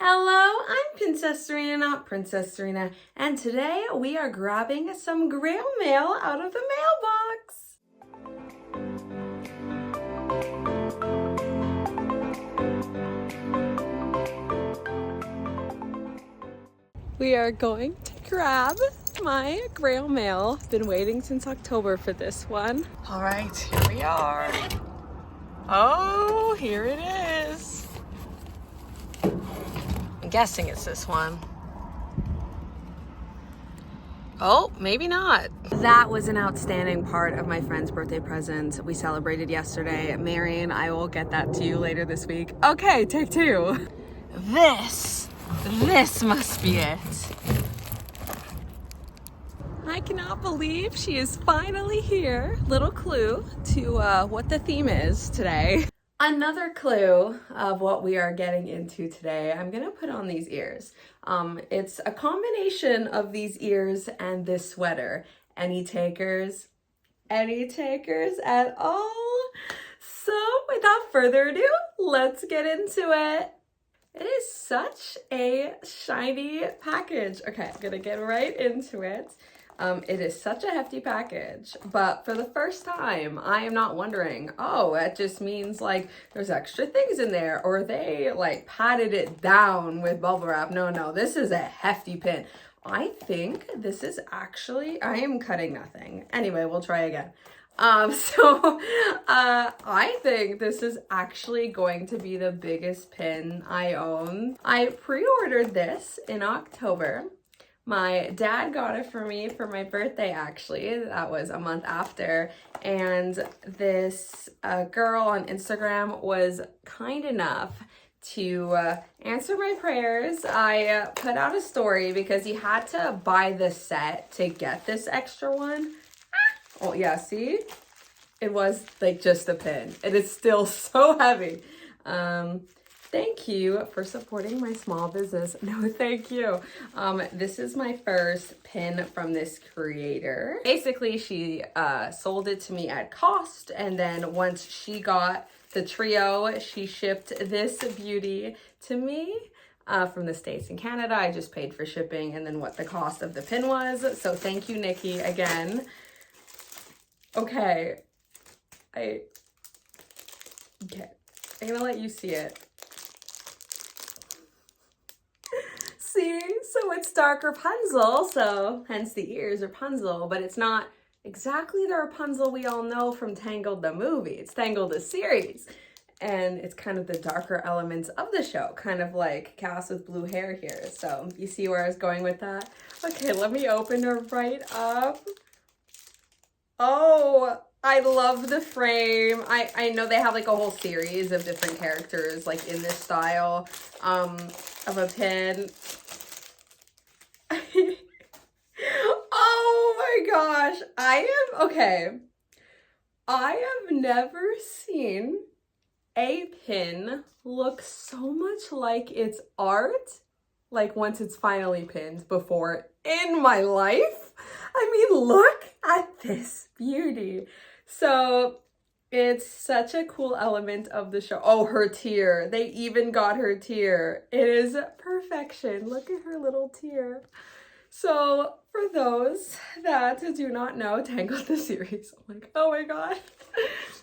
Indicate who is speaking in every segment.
Speaker 1: Hello, I'm Princess Serena, not Princess Serena, and today we are grabbing some Grail Mail out of the mailbox. We are going to grab my Grail Mail. Been waiting since October for this one. All right, here we are. Oh, here it is. I'm guessing it's this one. Oh, maybe not. That was an outstanding part of my friend's birthday present. We celebrated yesterday. Marion, I will get that to you later this week. Okay, take two. This must be it. I cannot believe she is finally here. Little clue to what the theme is today. Another clue of what we are getting into today, I'm gonna put on these ears. It's a combination of these ears and this sweater. Any takers? Any takers at all? So without further ado, let's get into it. It is such a shiny package. Okay, I'm gonna get right into it. It is such a hefty package, but for the first time, I am not wondering, oh, that just means like there's extra things in there, or they like patted it down with bubble wrap. No, this is a hefty pin. I think this is actually, I am cutting nothing. Anyway, we'll try again. I think this is actually going to be the biggest pin I own. I pre-ordered this in October. My dad got it for me for my birthday, actually. That was a month after. And this girl on Instagram was kind enough to answer my prayers. I put out a story because you had to buy the set to get this extra one. Oh yeah, see? It was like just a pin. It is still so heavy. Thank you for supporting my small business. No, thank you. This is my first pin from this creator. Basically, she sold it to me at cost, and then once she got the trio, she shipped this beauty to me from the States and Canada. I just paid for shipping and then what the cost of the pin was. So thank you, Nikki, again. Okay, I'm gonna let you see it. See, so it's dark Rapunzel, so hence the ears Rapunzel, but it's not exactly the Rapunzel we all know from Tangled the movie. It's Tangled the series, and it's kind of the darker elements of the show, kind of like Cass with blue hair here. So you see where I was going with that? Okay, let me open her right up. Oh, I love the frame. I know they have like a whole series of different characters like in this style of a pin. Oh my gosh. I have never seen a pin look so much like its art, like once it's finally pinned, before in my life. I mean, look at this beauty. So it's such a cool element of the show. Oh, her tear. They even got her tear. It is perfection. Look at her little tear. So for those that do not know Tangled the series, I'm like, oh my god,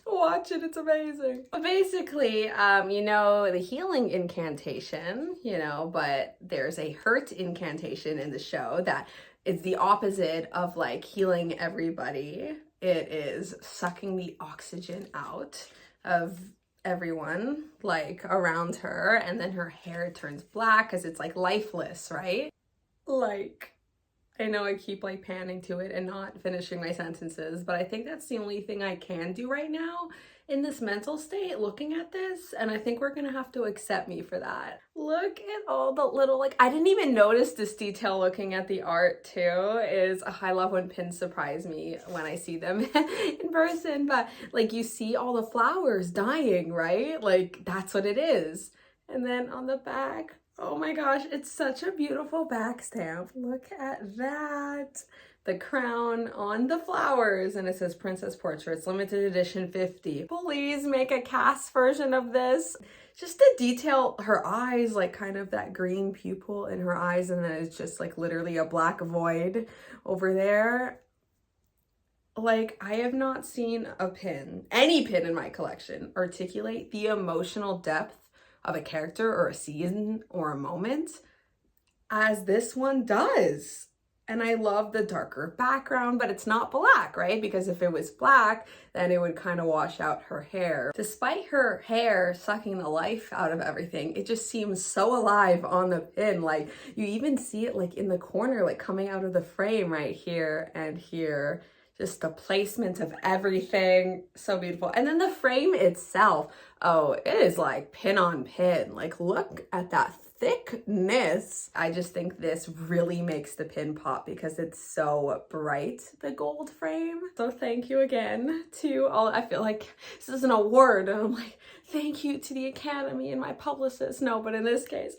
Speaker 1: watch it, it's amazing. Basically, you know, the healing incantation, you know, but there's a hurt incantation in the show that is the opposite of like healing everybody. It is sucking the oxygen out of everyone like around her, and then her hair turns black because it's like lifeless, right? Like, I know I keep like panning to it and not finishing my sentences, but I think that's the only thing I can do right now in this mental state looking at this, and I think we're gonna have to accept me for that. Look at all the little, like, I didn't even notice this detail looking at the art too. I love when pins surprise me when I see them in person, but like you see all the flowers dying, right? Like that's what it is. And then on the back, oh my gosh, it's such a beautiful back stamp. Look at that. The crown on the flowers, and it says Princess Portraits, limited edition 50. Please make a cast version of this. just the detail, her eyes, like kind of that green pupil in her eyes, and then it's just like literally a black void over there. Like, I have not seen a pin, any pin in my collection, articulate the emotional depth of a character or a season or a moment as this one does. And I love the darker background, but it's not black, right? Because if it was black, then it would kind of wash out her hair. Despite her hair sucking the life out of everything, it just seems so alive on the pin. Like, you even see it like in the corner, like coming out of the frame right here and here. Just the placement of everything, so beautiful. And then the frame itself, oh, it is like pin on pin. Like, look at that thickness. I just think this really makes the pin pop because it's so bright, the gold frame. So thank you again to all. I feel like this is an award, and I'm like, thank you to the Academy and my publicist. No, but in this case,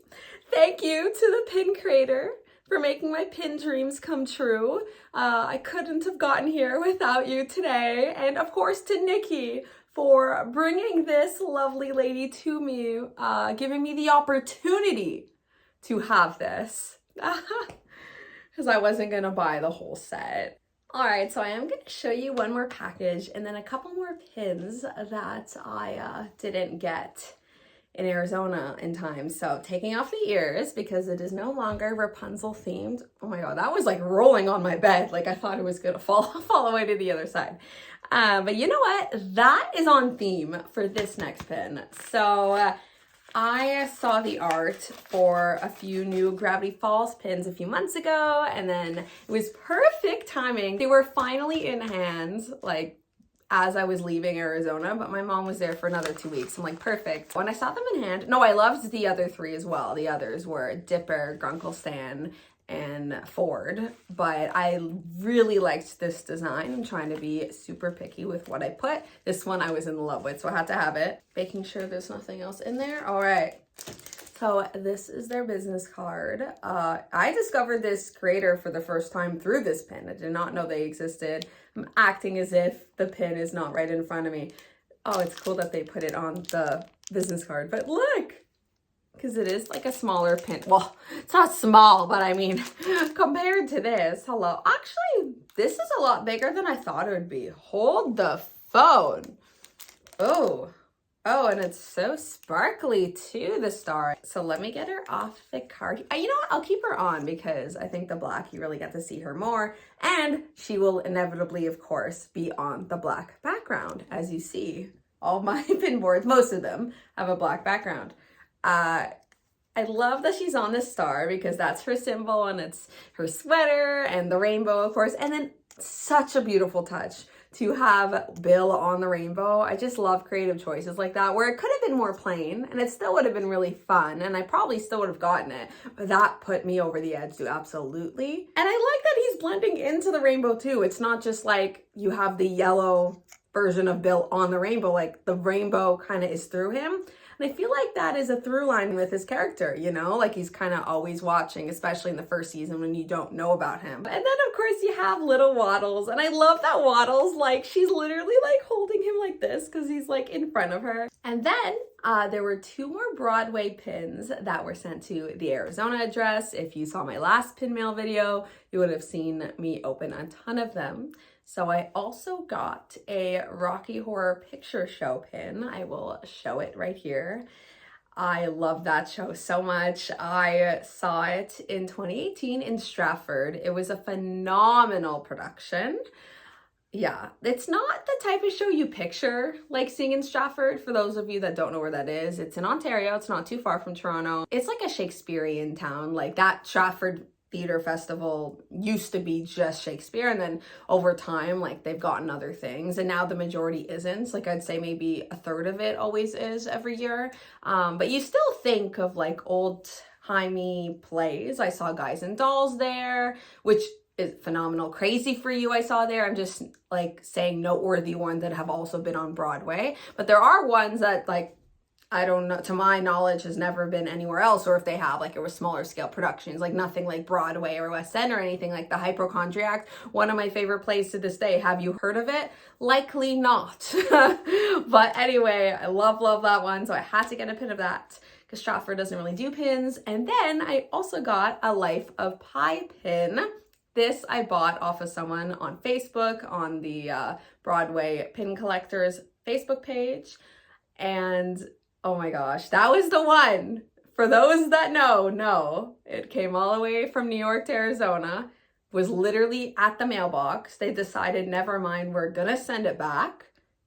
Speaker 1: thank you to the pin creator for making my pin dreams come true. I couldn't have gotten here without you today. And of course to Nikki for bringing this lovely lady to me, giving me the opportunity to have this. Because I wasn't gonna buy the whole set. All right, so I am gonna show you one more package and then a couple more pins that I didn't get in Arizona in time. So taking off the ears because it is no longer Rapunzel themed. Oh my God, that was like rolling on my bed. Like I thought it was gonna fall away to the other side. But you know what? That is on theme for this next pin. So I saw the art for a few new Gravity Falls pins a few months ago, and then it was perfect timing. They were finally in hands, like as I was leaving Arizona, but my mom was there for another 2 weeks. I'm like, perfect. When I saw them in hand, no, I loved the other three as well. The others were Dipper, Grunkle Stan, and Ford, but I really liked this design. I'm trying to be super picky with what I put. This one I was in love with, so I had to have it. Making sure there's nothing else in there. All right. So this is their business card. I discovered this creator for the first time through this pin. I did not know they existed. I'm acting as if the pin is not right in front of me. Oh, it's cool that they put it on the business card, but look, because it is like a smaller pin. Well, it's not small, but I mean, compared to this, hello. Actually, this is a lot bigger than I thought it would be. Hold the phone. Oh, and it's so sparkly too, the star. So let me get her off the card. You know what? I'll keep her on because I think the black, you really get to see her more. And she will inevitably, of course, be on the black background. As you see, all my pin boards, most of them, have a black background. I love that she's on the star because that's her symbol, and it's her sweater and the rainbow, of course. And then such a beautiful touch to have Bill on the rainbow. I just love creative choices like that, where it could have been more plain and it still would have been really fun, and I probably still would have gotten it, but that put me over the edge too, absolutely. And I like that he's blending into the rainbow too. It's not just like you have the yellow version of Bill on the rainbow, like the rainbow kind of is through him. And I feel like that is a through line with his character, you know, like he's kind of always watching, especially in the first season when you don't know about him. And then of course you have little Waddles, and I love that Waddles, like she's literally like holding him like this because he's like in front of her. And then there were 2 more Broadway pins that were sent to the Arizona address. If you saw my last pin mail video, you would have seen me open a ton of them. So I also got a Rocky Horror Picture Show pin. I will show it right here. I love that show so much. I saw it in 2018 in Stratford. It was a phenomenal production. Yeah, it's not the type of show you picture like seeing in Stratford. For those of you that don't know where that is, it's in Ontario. It's not too far from Toronto. It's like a Shakespearean town. Like that Stratford Theater Festival used to be just Shakespeare, and then over time, like they've gotten other things, and now the majority isn't. Like I'd say maybe a third of it always is every year. But you still think of like old-timey plays. I saw Guys and Dolls there, which is phenomenal. Crazy for You I saw there. I'm just like saying noteworthy ones that have also been on Broadway, but there are ones that like I don't know, to my knowledge, has never been anywhere else, or if they have, like, it was smaller scale productions, like nothing like Broadway or West End or anything like the Hypochondriac, one of my favorite plays to this day. Have you heard of it? Likely not. But anyway, I love that one, so I had to get a pin of that because Stratford doesn't really do pins. And then I also got a Life of Pi pin. This I bought off of someone on Facebook on the Broadway Pin Collectors Facebook page, and oh my gosh, that was the one. For those that know, it came all the way from New York to Arizona, was literally at the mailbox. They decided, never mind, we're gonna send it back.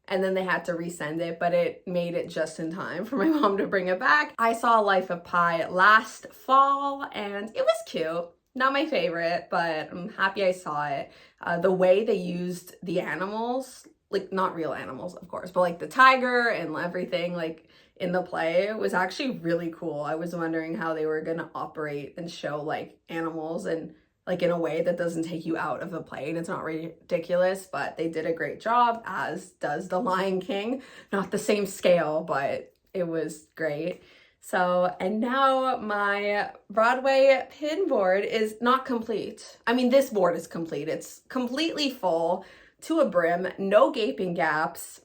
Speaker 1: And then they had to resend it, but it made it just in time for my mom to bring it back. I saw Life of Pi last fall and it was cute. Not my favorite, but I'm happy I saw it. The way they used the animals, like not real animals, of course, but like the tiger and everything, like in the play, was actually really cool. I was wondering how they were gonna operate and show like animals and like in a way that doesn't take you out of the play and it's not ridiculous, but they did a great job, as does The Lion King. Not the same scale, but it was great. So, and now my Broadway pin board is not complete. I mean, this board is complete. It's completely full to a brim, no gaping gaps.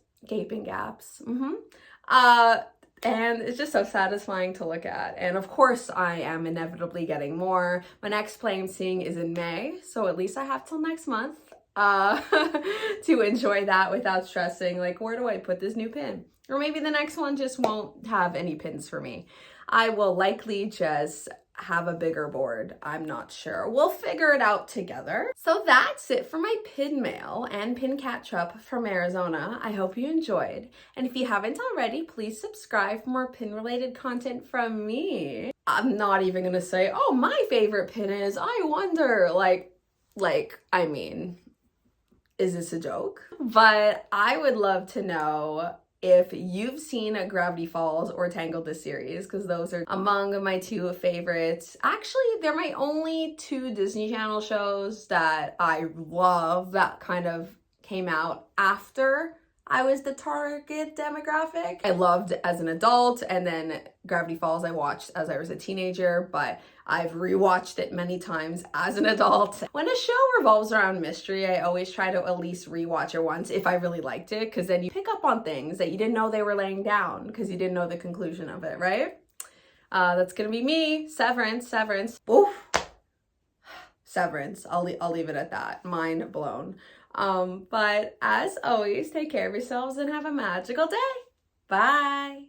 Speaker 1: And it's just so satisfying to look at. And of course, I am inevitably getting more. My next play I'm seeing is in May, so at least I have till next month to enjoy that without stressing, like, where do I put this new pin? Or maybe the next one just won't have any pins for me. I will likely just have a bigger board. I'm not sure. We'll figure it out together. So that's it for my pin mail and pin catch up from Arizona. I hope you enjoyed. And if you haven't already, please subscribe for more pin related content from me. I'm not even gonna say, oh, my favorite pin is, I wonder, I mean, is this a joke? But I would love to know if you've seen Gravity Falls or Tangled the series, because those are among my two favorites. Actually, they're my only two Disney Channel shows that I love that kind of came out after I was the target demographic. I loved as an adult, and then Gravity Falls I watched as I was a teenager, but I've rewatched it many times as an adult. When a show revolves around mystery, I always try to at least rewatch it once if I really liked it, because then you pick up on things that you didn't know they were laying down because you didn't know the conclusion of it, right? That's gonna be me. Severance. Oof. Severance. I'll leave it at that. Mind blown. But as always, take care of yourselves and have a magical day. Bye.